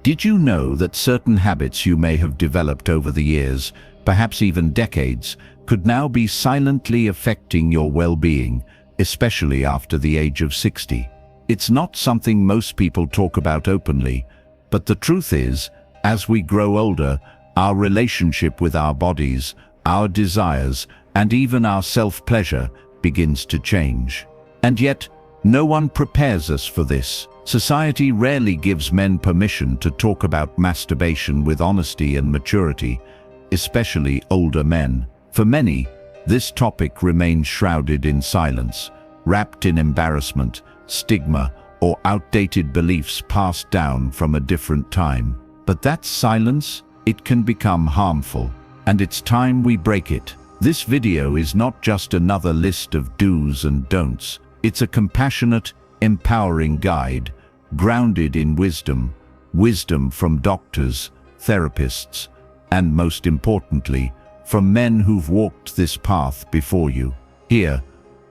Did you know that certain habits you may have developed over the years, perhaps even decades, could now be silently affecting your well-being, especially after the age of 60? It's not something most people talk about openly, but the truth is, as we grow older, our relationship with our bodies, our desires, and even our self-pleasure begins to change. And yet, no one prepares us for this. Society rarely gives men permission to talk about masturbation with honesty and maturity, especially older men. For many, this topic remains shrouded in silence, wrapped in embarrassment, stigma, or outdated beliefs passed down from a different time. But that silence, it can become harmful, and it's time we break it. This video is not just another list of do's and don'ts. It's a compassionate, empowering guide, grounded in wisdom from doctors, therapists, and most importantly, from men who've walked this path before you. Here,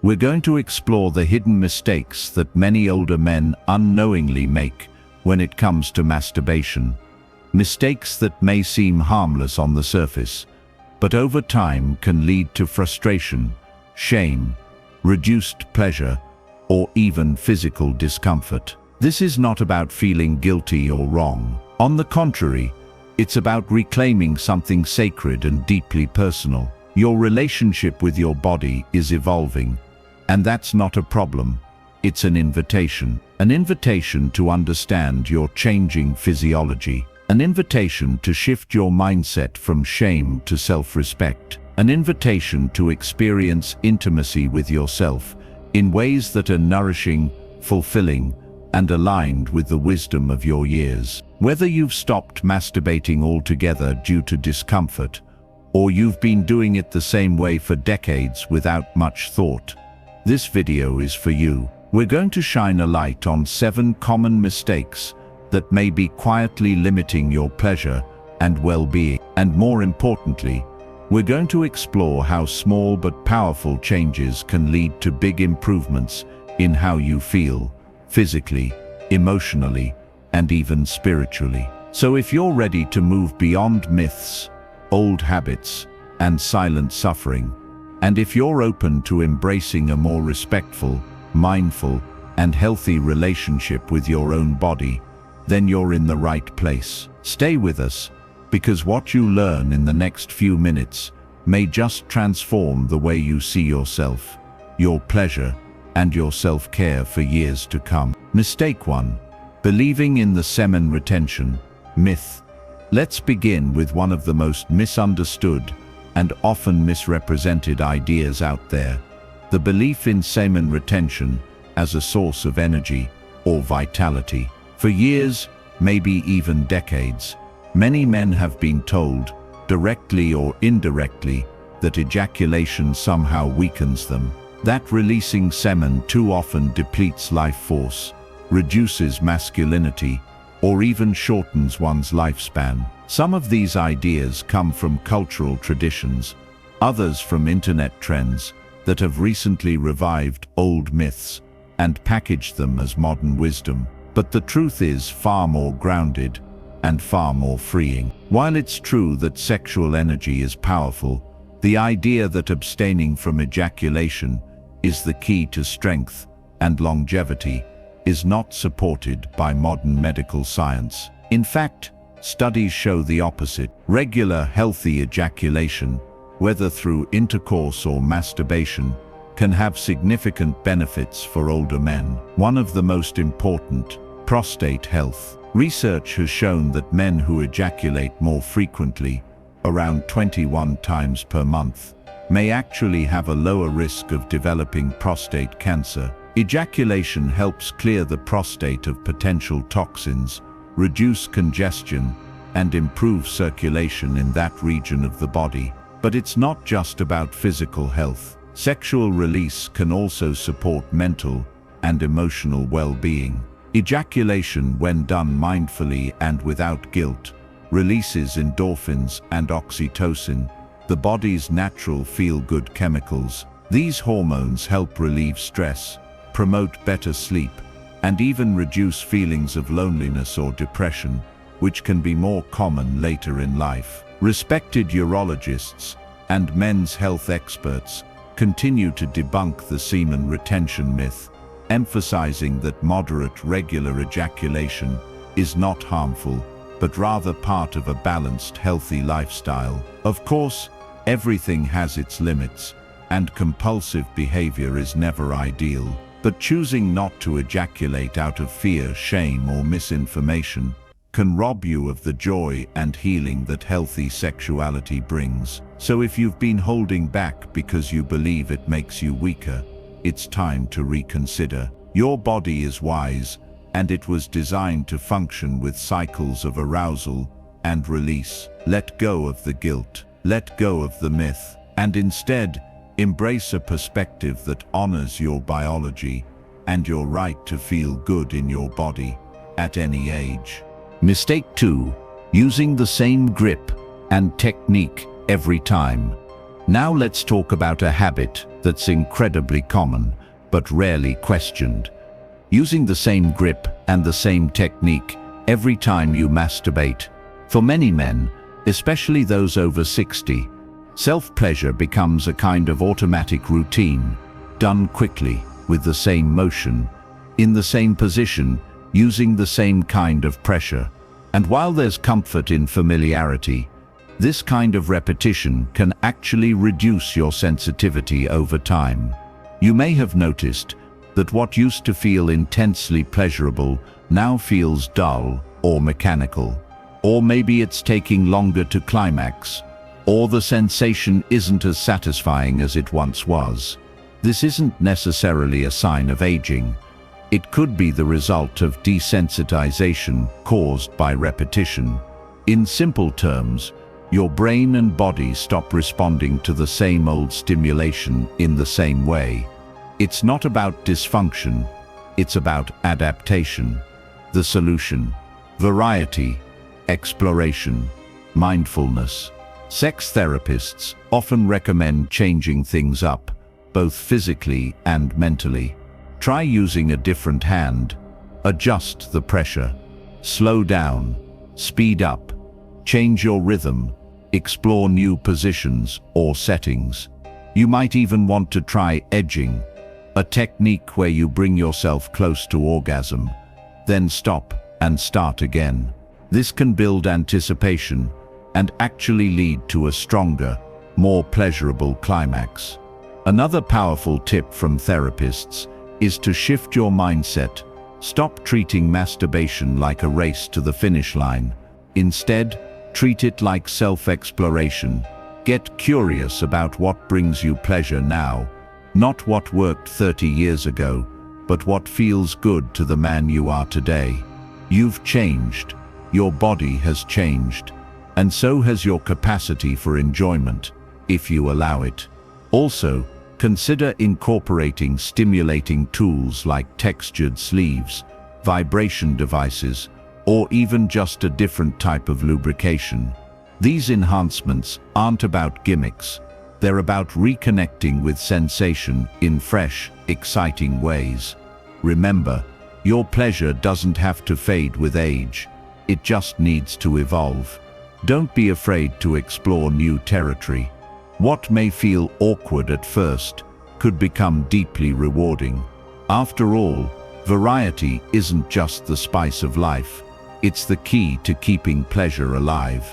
we're going to explore the hidden mistakes that many older men unknowingly make when it comes to masturbation. Mistakes that may seem harmless on the surface, but over time can lead to frustration, shame, reduced pleasure, or even physical discomfort. This is not about feeling guilty or wrong. On the contrary, it's about reclaiming something sacred and deeply personal. Your relationship with your body is evolving, and that's not a problem. It's an invitation to understand your changing physiology, an invitation to shift your mindset from shame to self-respect, an invitation to experience intimacy with yourself in ways that are nourishing, fulfilling, and aligned with the wisdom of your years. Whether you've stopped masturbating altogether due to discomfort, or you've been doing it the same way for decades without much thought, this video is for you. We're going to shine a light on 7 common mistakes that may be quietly limiting your pleasure and well-being. And more importantly, we're going to explore how small but powerful changes can lead to big improvements in how you feel, physically, emotionally, and even spiritually. So if you're ready to move beyond myths, old habits, and silent suffering, and if you're open to embracing a more respectful, mindful, and healthy relationship with your own body, then you're in the right place. Stay with us, because what you learn in the next few minutes may just transform the way you see yourself, your pleasure, and your self-care for years to come. Mistake 1. Believing in the semen retention myth. Let's begin with one of the most misunderstood and often misrepresented ideas out there: the belief in semen retention as a source of energy or vitality. For years, maybe even decades, many men have been told, directly or indirectly, that ejaculation somehow weakens them, that releasing semen too often depletes life force, reduces masculinity, or even shortens one's lifespan. Some of these ideas come from cultural traditions, others from internet trends that have recently revived old myths and packaged them as modern wisdom. But the truth is far more grounded and far more freeing. While it's true that sexual energy is powerful, the idea that abstaining from ejaculation is the key to strength and longevity is not supported by modern medical science. In fact, studies show the opposite. Regular, healthy ejaculation, whether through intercourse or masturbation, can have significant benefits for older men. One of the most important, prostate health. Research has shown that men who ejaculate more frequently, around 21 times per month, may actually have a lower risk of developing prostate cancer. Ejaculation helps clear the prostate of potential toxins, reduce congestion, and improve circulation in that region of the body. But it's not just about physical health. Sexual release can also support mental and emotional well-being. Ejaculation, when done mindfully and without guilt, releases endorphins and oxytocin, the body's natural feel-good chemicals. These hormones help relieve stress, promote better sleep, and even reduce feelings of loneliness or depression, which can be more common later in life. Respected urologists and men's health experts continue to debunk the semen retention myth, emphasizing that moderate regular ejaculation is not harmful, but rather part of a balanced, healthy lifestyle. Of course, everything has its limits, and compulsive behavior is never ideal. But choosing not to ejaculate out of fear, shame, or misinformation can rob you of the joy and healing that healthy sexuality brings. So if you've been holding back because you believe it makes you weaker, it's time to reconsider. Your body is wise, and it was designed to function with cycles of arousal and release. Let go of the guilt, let go of the myth, and instead embrace a perspective that honors your biology and your right to feel good in your body at any age. Mistake 2. Using the same grip and technique every time. Now let's talk about a habit that's incredibly common but rarely questioned. Using the same grip and the same technique every time you masturbate. For many men, especially those over 60, self-pleasure becomes a kind of automatic routine, done quickly, with the same motion, in the same position, using the same kind of pressure. And while there's comfort in familiarity, this kind of repetition can actually reduce your sensitivity over time. You may have noticed that what used to feel intensely pleasurable now feels dull or mechanical. Or maybe it's taking longer to climax, or the sensation isn't as satisfying as it once was. This isn't necessarily a sign of aging. It could be the result of desensitization caused by repetition. In simple terms, your brain and body stop responding to the same old stimulation in the same way. It's not about dysfunction, it's about adaptation. The solution: variety, exploration, mindfulness. Sex therapists often recommend changing things up, both physically and mentally. Try using a different hand, adjust the pressure, slow down, speed up, change your rhythm, explore new positions or settings. You might even want to try edging, a technique where you bring yourself close to orgasm, then stop and start again. This can build anticipation and actually lead to a stronger, more pleasurable climax. Another powerful tip from therapists is to shift your mindset. Stop treating masturbation like a race to the finish line. Instead, treat it like self-exploration. Get curious about what brings you pleasure now, not what worked 30 years ago, but what feels good to the man you are today. You've changed, your body has changed, and so has your capacity for enjoyment, if you allow it. Also, consider incorporating stimulating tools like textured sleeves, vibration devices, or even just a different type of lubrication. These enhancements aren't about gimmicks. They're about reconnecting with sensation in fresh, exciting ways. Remember, your pleasure doesn't have to fade with age. It just needs to evolve. Don't be afraid to explore new territory. What may feel awkward at first could become deeply rewarding. After all, variety isn't just the spice of life. It's the key to keeping pleasure alive.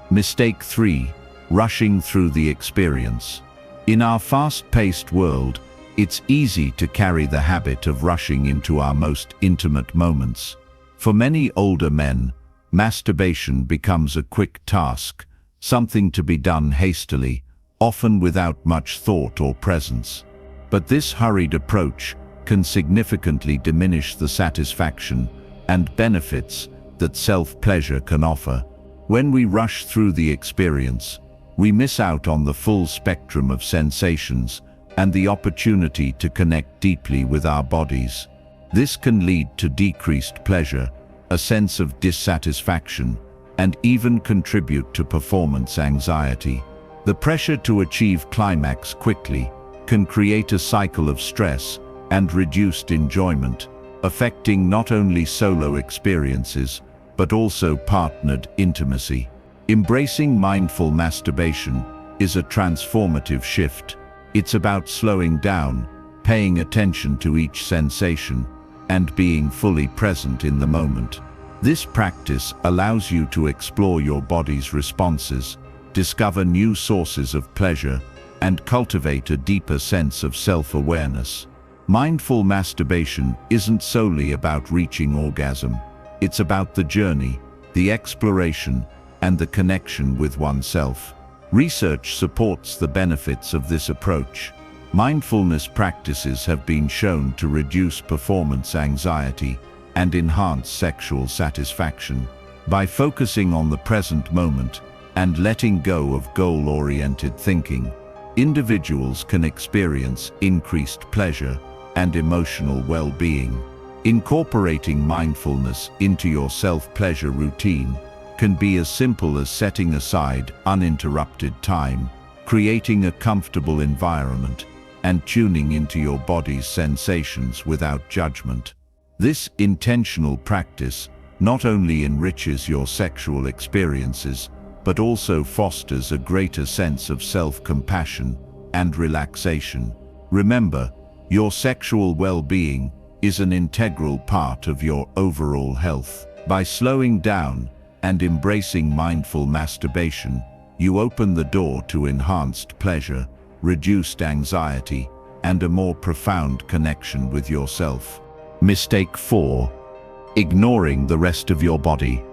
Mistake 3. Rushing through the experience. In our fast-paced world, it's easy to carry the habit of rushing into our most intimate moments. For many older men, masturbation becomes a quick task, something to be done hastily, often without much thought or presence. But this hurried approach can significantly diminish the satisfaction and benefits that self-pleasure can offer. When we rush through the experience, we miss out on the full spectrum of sensations and the opportunity to connect deeply with our bodies. This can lead to decreased pleasure, a sense of dissatisfaction, and even contribute to performance anxiety. The pressure to achieve climax quickly can create a cycle of stress and reduced enjoyment, affecting not only solo experiences, but also partnered intimacy. Embracing mindful masturbation is a transformative shift. It's about slowing down, paying attention to each sensation, and being fully present in the moment. This practice allows you to explore your body's responses, discover new sources of pleasure, and cultivate a deeper sense of self-awareness. Mindful masturbation isn't solely about reaching orgasm. It's about the journey, the exploration, and the connection with oneself. Research supports the benefits of this approach. Mindfulness practices have been shown to reduce performance anxiety and enhance sexual satisfaction. By focusing on the present moment and letting go of goal-oriented thinking, individuals can experience increased pleasure and emotional well-being. Incorporating mindfulness into your self-pleasure routine can be as simple as setting aside uninterrupted time, creating a comfortable environment, and tuning into your body's sensations without judgment. This intentional practice not only enriches your sexual experiences, but also fosters a greater sense of self-compassion and relaxation. Remember, your sexual well-being is an integral part of your overall health. By slowing down and embracing mindful masturbation, you open the door to enhanced pleasure, reduced anxiety, and a more profound connection with yourself. Mistake 4. Ignoring the rest of your body.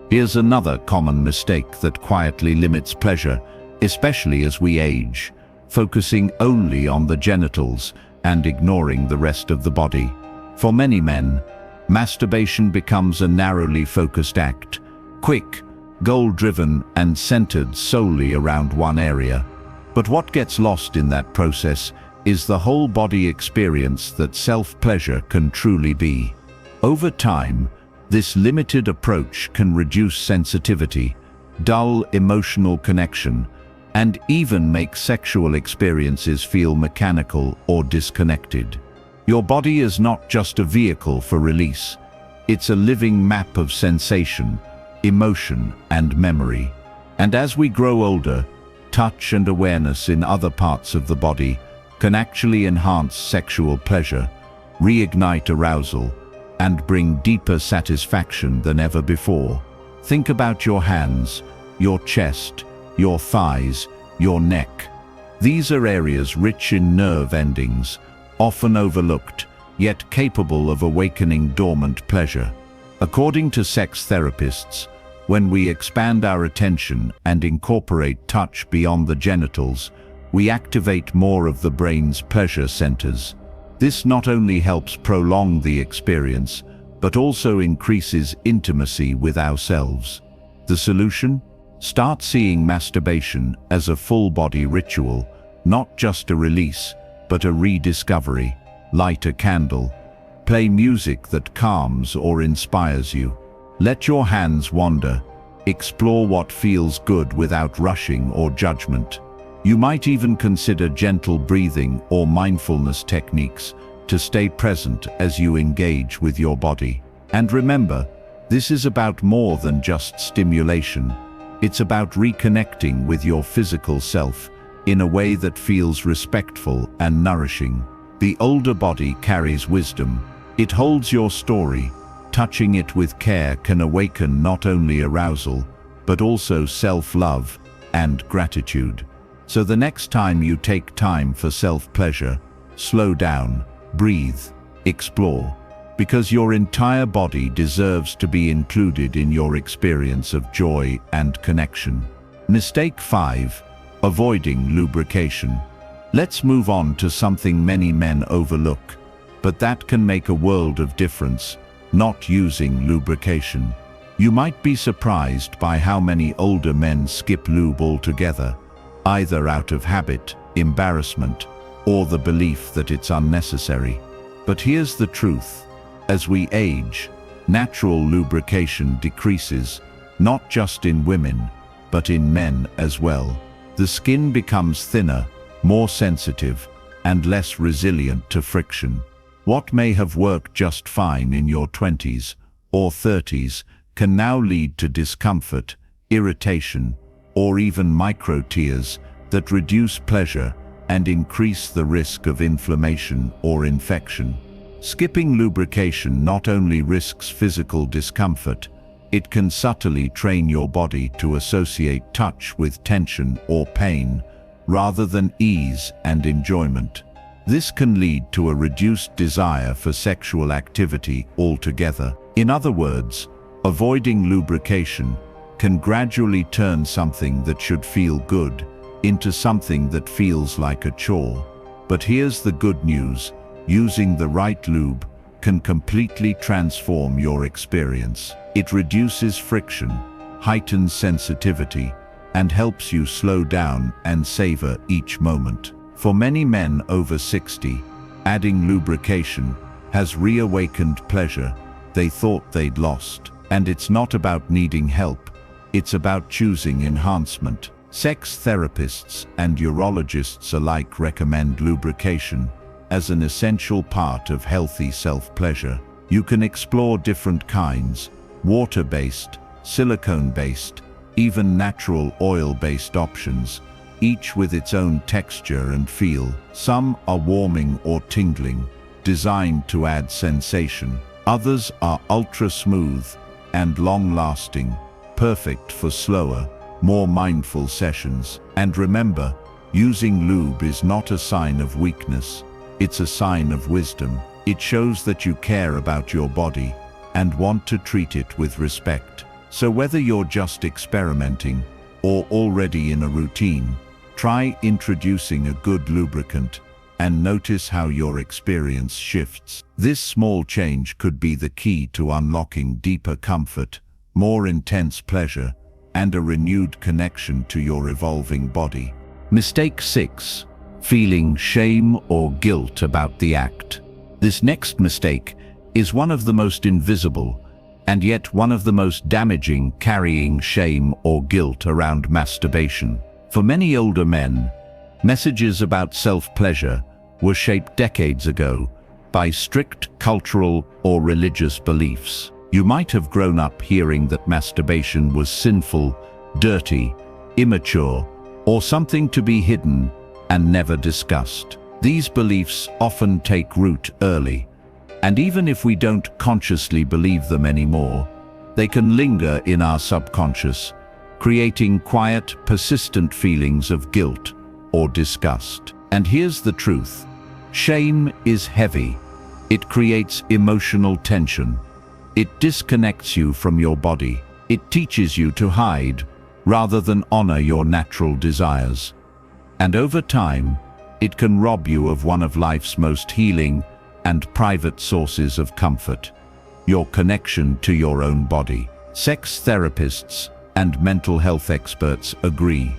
Here's another common mistake that quietly limits pleasure, especially as we age, focusing only on the genitals and ignoring the rest of the body. For many men, masturbation becomes a narrowly focused act, quick, goal-driven, and centered solely around one area. But what gets lost in that process is the whole body experience that self-pleasure can truly be. Over time, this limited approach can reduce sensitivity, dull emotional connection, and even make sexual experiences feel mechanical or disconnected. Your body is not just a vehicle for release. It's a living map of sensation, emotion, and memory. And as we grow older, touch and awareness in other parts of the body can actually enhance sexual pleasure, reignite arousal, and bring deeper satisfaction than ever before. Think about your hands, your chest, your thighs, your neck. These are areas rich in nerve endings, often overlooked, yet capable of awakening dormant pleasure. According to sex therapists, when we expand our attention and incorporate touch beyond the genitals, we activate more of the brain's pleasure centers. This not only helps prolong the experience, but also increases intimacy with ourselves. The solution? Start seeing masturbation as a full-body ritual, not just a release, but a rediscovery. Light a candle. Play music that calms or inspires you. Let your hands wander. Explore what feels good without rushing or judgment. You might even consider gentle breathing or mindfulness techniques to stay present as you engage with your body. And remember, this is about more than just stimulation. It's about reconnecting with your physical self in a way that feels respectful and nourishing. The older body carries wisdom. It holds your story. Touching it with care can awaken not only arousal, but also self-love and gratitude. So the next time you take time for self-pleasure, slow down, breathe, explore, because your entire body deserves to be included in your experience of joy and connection. Mistake 5. Avoiding lubrication. Let's move on to something many men overlook, but that can make a world of difference: not using lubrication. You might be surprised by how many older men skip lube altogether, either out of habit, embarrassment, or the belief that it's unnecessary. But here's the truth. As we age, natural lubrication decreases, not just in women, but in men as well. The skin becomes thinner, more sensitive, and less resilient to friction. What may have worked just fine in your 20s or 30s can now lead to discomfort, irritation, or even micro-tears that reduce pleasure and increase the risk of inflammation or infection. Skipping lubrication not only risks physical discomfort, it can subtly train your body to associate touch with tension or pain, rather than ease and enjoyment. This can lead to a reduced desire for sexual activity altogether. In other words, avoiding lubrication can gradually turn something that should feel good into something that feels like a chore. But here's the good news: using the right lube can completely transform your experience. It reduces friction, heightens sensitivity, and helps you slow down and savor each moment. For many men over 60, adding lubrication has reawakened pleasure they thought they'd lost. And it's not about needing help, it's about choosing enhancement. Sex therapists and urologists alike recommend lubrication as an essential part of healthy self-pleasure. You can explore different kinds: water-based, silicone-based, even natural oil-based options, each with its own texture and feel. Some are warming or tingling, designed to add sensation. Others are ultra-smooth and long-lasting, perfect for slower, more mindful sessions. And remember, using lube is not a sign of weakness, it's a sign of wisdom. It shows that you care about your body and want to treat it with respect. So whether you're just experimenting or already in a routine, try introducing a good lubricant and notice how your experience shifts. This small change could be the key to unlocking deeper comfort, more intense pleasure, and a renewed connection to your evolving body. Mistake 6. Feeling shame or guilt about the act. This next mistake is one of the most invisible and yet one of the most damaging, carrying shame or guilt around masturbation. For many older men, messages about self-pleasure were shaped decades ago by strict cultural or religious beliefs. You might have grown up hearing that masturbation was sinful, dirty, immature, or something to be hidden and never discussed. These beliefs often take root early, and even if we don't consciously believe them anymore, they can linger in our subconscious, creating quiet, persistent feelings of guilt or disgust. And here's the truth: shame is heavy. It creates emotional tension. It disconnects you from your body. It teaches you to hide rather than honor your natural desires. And over time, it can rob you of one of life's most healing and private sources of comfort: your connection to your own body. Sex therapists and mental health experts agree.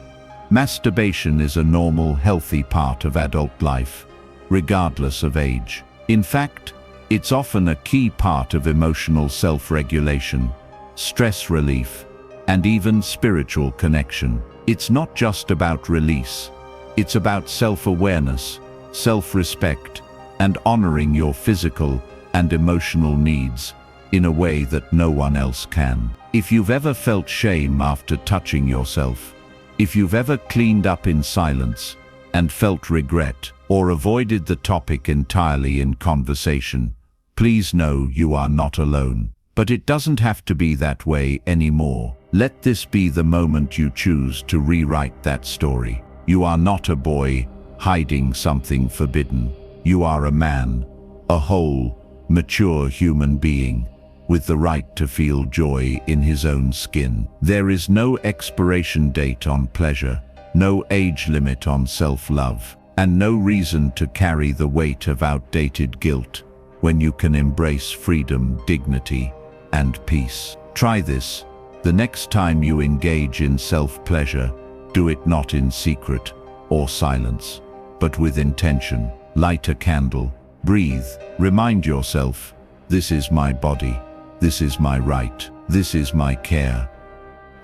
Masturbation is a normal, healthy part of adult life, regardless of age. In fact, it's often a key part of emotional self-regulation, stress relief, and even spiritual connection. It's not just about release. It's about self-awareness, self-respect, and honoring your physical and emotional needs in a way that no one else can. If you've ever felt shame after touching yourself, if you've ever cleaned up in silence and felt regret, or avoided the topic entirely in conversation, please know you are not alone. But it doesn't have to be that way anymore. Let this be the moment you choose to rewrite that story. You are not a boy hiding something forbidden. You are a man, a whole, mature human being, with the right to feel joy in his own skin. There is no expiration date on pleasure, no age limit on self-love, and no reason to carry the weight of outdated guilt when you can embrace freedom, dignity, and peace. Try this. The next time you engage in self-pleasure, do it not in secret or silence, but with intention. Light a candle, breathe, remind yourself, this is my body, this is my right, this is my care.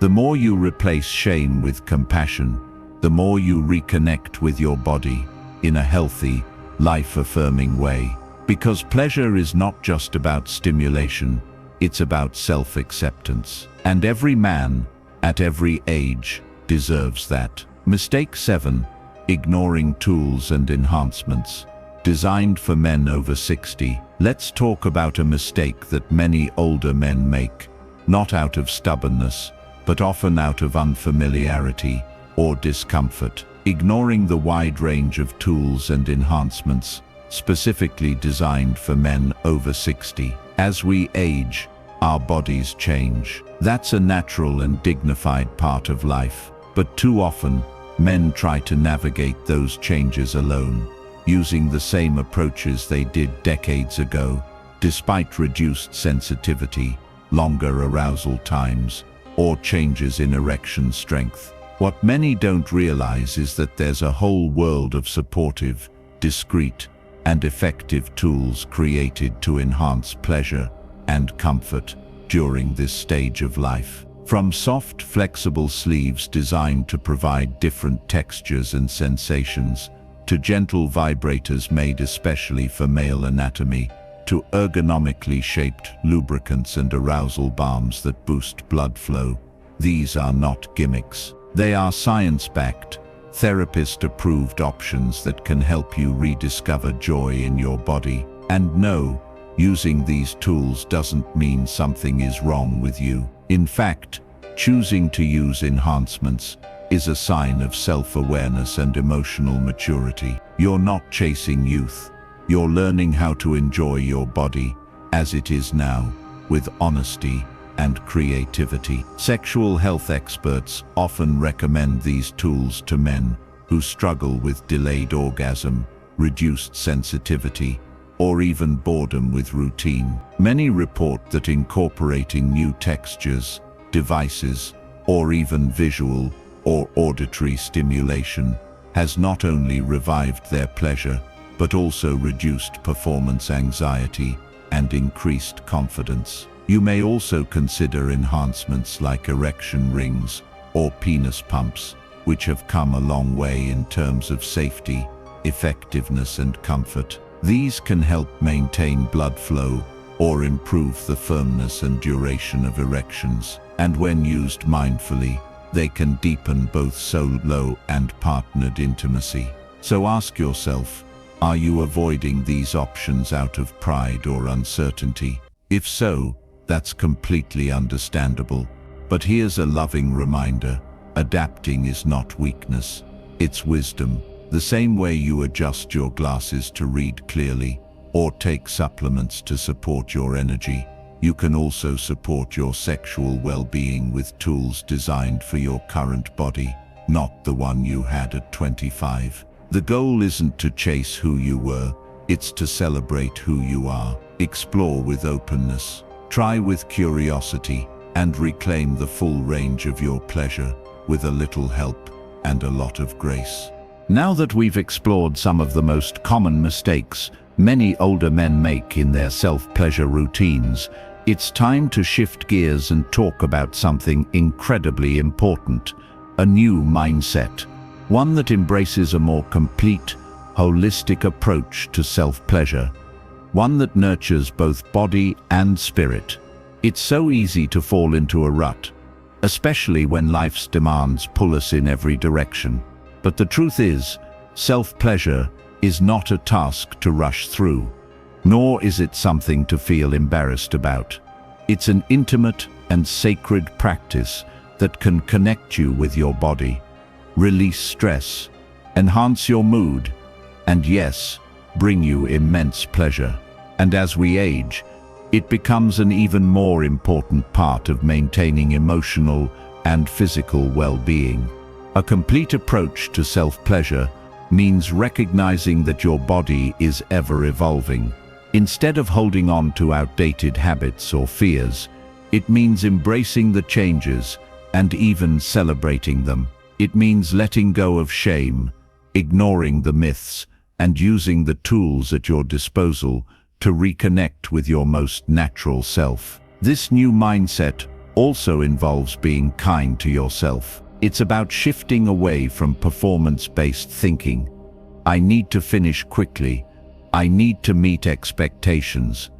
The more you replace shame with compassion, the more you reconnect with your body in a healthy, life-affirming way. Because pleasure is not just about stimulation, It's about self-acceptance. And every man, at every age, deserves that. Mistake 7. Ignoring tools and enhancements. Designed for men over 60. Let's talk about a mistake that many older men make, not out of stubbornness, but often out of unfamiliarity or discomfort. Ignoring the wide range of tools and enhancements specifically designed for men over 60. As we age, our bodies change. That's a natural and dignified part of life. But too often, men try to navigate those changes alone, using the same approaches they did decades ago, despite reduced sensitivity, longer arousal times, or changes in erection strength. What many don't realize is that there's a whole world of supportive, discreet, and effective tools created to enhance pleasure and comfort during this stage of life. From soft, flexible sleeves designed to provide different textures and sensations, to gentle vibrators made especially for male anatomy, to ergonomically shaped lubricants and arousal balms that boost blood flow. These are not gimmicks. They are science-backed, therapist-approved options that can help you rediscover joy in your body. And no, using these tools doesn't mean something is wrong with you. In fact, choosing to use enhancements is a sign of self-awareness and emotional maturity. You're not chasing youth. You're learning how to enjoy your body as it is now, with honesty and creativity. Sexual health experts often recommend these tools to men who struggle with delayed orgasm, reduced sensitivity, or even boredom with routine. Many report that incorporating new textures, devices, or even visual or auditory stimulation has not only revived their pleasure, but also reduced performance anxiety and increased confidence. You may also consider enhancements like erection rings or penis pumps, which have come a long way in terms of safety, effectiveness, and comfort. These can help maintain blood flow or improve the firmness and duration of erections. And when used mindfully, they can deepen both solo and partnered intimacy. So ask yourself, are you avoiding these options out of pride or uncertainty? If so, that's completely understandable. But here's a loving reminder: adapting is not weakness, it's wisdom. The same way you adjust your glasses to read clearly or take supplements to support your energy, you can also support your sexual well-being with tools designed for your current body, not the one you had at 25. The goal isn't to chase who you were, it's to celebrate who you are. Explore with openness, try with curiosity, and reclaim the full range of your pleasure with a little help and a lot of grace. Now that we've explored some of the most common mistakes many older men make in their self-pleasure routines, it's time to shift gears and talk about something incredibly important: a new mindset. One that embraces a more complete, holistic approach to self-pleasure. One that nurtures both body and spirit. It's so easy to fall into a rut, especially when life's demands pull us in every direction. But the truth is, self-pleasure is not a task to rush through, nor is it something to feel embarrassed about. It's an intimate and sacred practice that can connect you with your body, release stress, enhance your mood, and yes, bring you immense pleasure. And as we age, it becomes an even more important part of maintaining emotional and physical well-being. A complete approach to self-pleasure means recognizing that your body is ever evolving. Instead of holding on to outdated habits or fears, it means embracing the changes and even celebrating them. It means letting go of shame, ignoring the myths, and using the tools at your disposal to reconnect with your most natural self. This new mindset also involves being kind to yourself. It's about shifting away from performance-based thinking. I need to finish quickly. I need to meet expectations.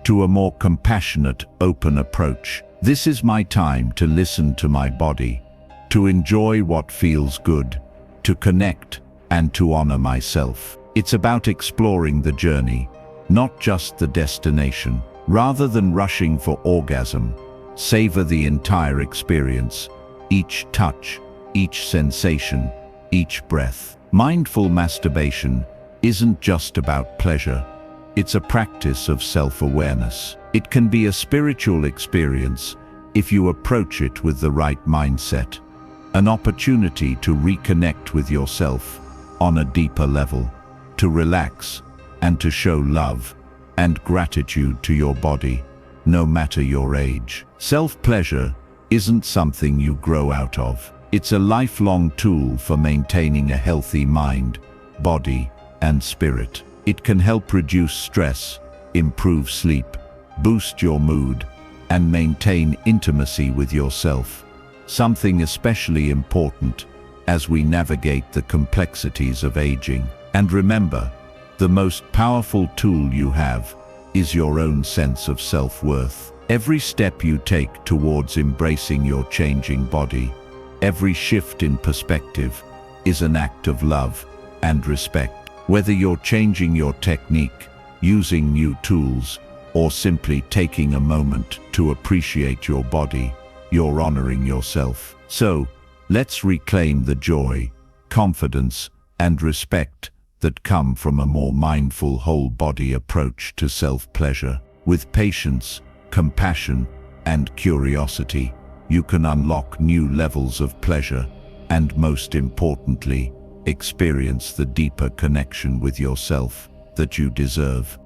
to a more compassionate, open approach. This is my time to listen to my body, to enjoy what feels good, to connect, and to honor myself. It's about exploring the journey, not just the destination. Rather than rushing for orgasm, savor the entire experience, each touch, each sensation, each breath. Mindful masturbation isn't just about pleasure. It's a practice of self-awareness. It can be a spiritual experience if you approach it with the right mindset, an opportunity to reconnect with yourself on a deeper level, to relax and to show love and gratitude to your body, no matter your age. Self-pleasure isn't something you grow out of. It's a lifelong tool for maintaining a healthy mind, body, and spirit. It can help reduce stress, improve sleep, boost your mood, and maintain intimacy with yourself, something especially important as we navigate the complexities of aging. And remember, the most powerful tool you have is your own sense of self-worth. Every step you take towards embracing your changing body, every shift in perspective, is an act of love and respect. Whether you're changing your technique, using new tools, or simply taking a moment to appreciate your body, you're honoring yourself. So, let's reclaim the joy, confidence, and respect that come from a more mindful whole-body approach to self-pleasure. With patience, compassion, and curiosity, you can unlock new levels of pleasure and, most importantly, experience the deeper connection with yourself that you deserve.